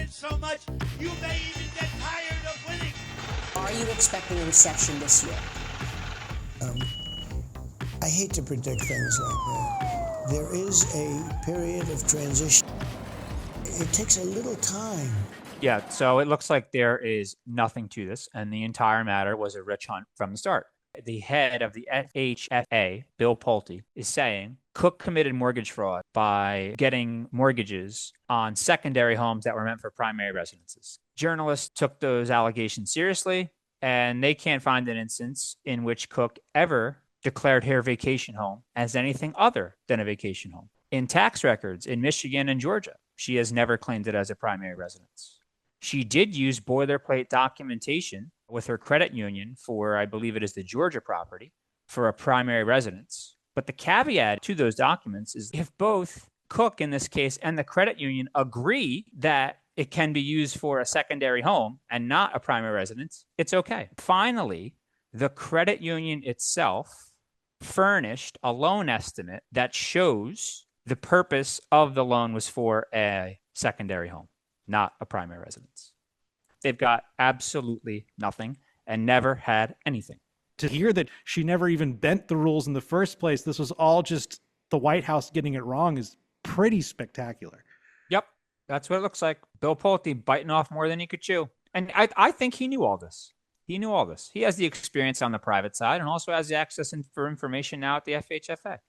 win so much, you may even get tired of winning. Are you expecting a recession this year? I hate to predict things like that. There is a period of transition. It takes a little time. Yeah, so it looks like there is nothing to this, and the entire matter was a witch hunt from the start. The head of the FHFA, Bill Pulte, is saying Cook committed mortgage fraud by getting mortgages on secondary homes that were meant for primary residences. Journalists took those allegations seriously, and they can't find an instance in which Cook ever declared her vacation home as anything other than a vacation home. In tax records in Michigan and Georgia, she has never claimed it as a primary residence. She did use boilerplate documentation with her credit union for, I believe it is the Georgia property, for a primary residence. But the caveat to those documents is if both Cook in this case and the credit union agree that it can be used for a secondary home and not a primary residence, it's okay. Finally, the credit union itself furnished a loan estimate that shows the purpose of the loan was for a secondary home, not a primary residence. They've got absolutely nothing and never had anything. To hear that she never even bent the rules in the first place, this was all just the White House getting it wrong, is pretty spectacular. Yep, that's what it looks like. Bill Pulte biting off more than he could chew. And I think he knew all this. He knew all this. He has the experience on the private side and also has the access for information now at the FHFA.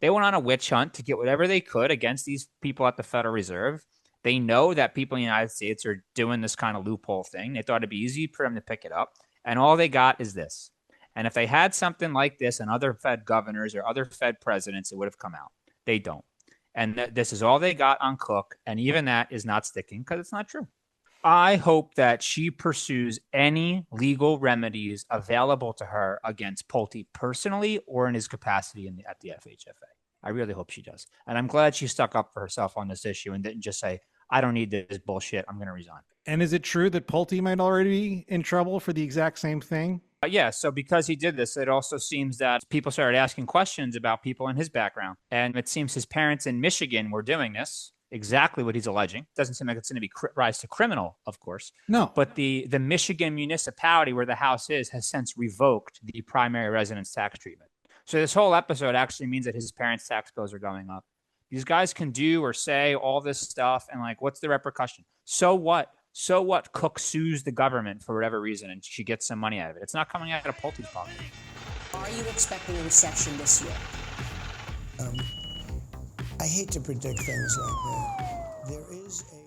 They went on a witch hunt to get whatever they could against these people at the Federal Reserve. They know that people in the United States are doing this kind of loophole thing. They thought it'd be easy for them to pick it up. And all they got is this. And if they had something like this and other Fed governors or other Fed presidents, it would have come out. They don't. And this is all they got on Cook. And even that is not sticking because it's not true. I hope that she pursues any legal remedies available to her against Pulte personally or in his capacity at the FHFA. I really hope she does. And I'm glad she stuck up for herself on this issue and didn't just say, I don't need this bullshit. I'm going to resign. And is it true that Pulte might already be in trouble for the exact same thing? Yeah, so because he did this, it also seems that people started asking questions about people in his background. And it seems his parents in Michigan were doing this, exactly what he's alleging. Doesn't seem like it's going to be rise to criminal, of course. No. But the Michigan municipality where the house is has since revoked the primary residence tax treatment. So this whole episode actually means that his parents' tax bills are going up. These guys can do or say all this stuff, and like, what's the repercussion? So what? So what? Cook sues the government for whatever reason, and she gets some money out of it. It's not coming out of Pulte's pocket. Are you expecting a recession this year? I hate to predict things like that. There is a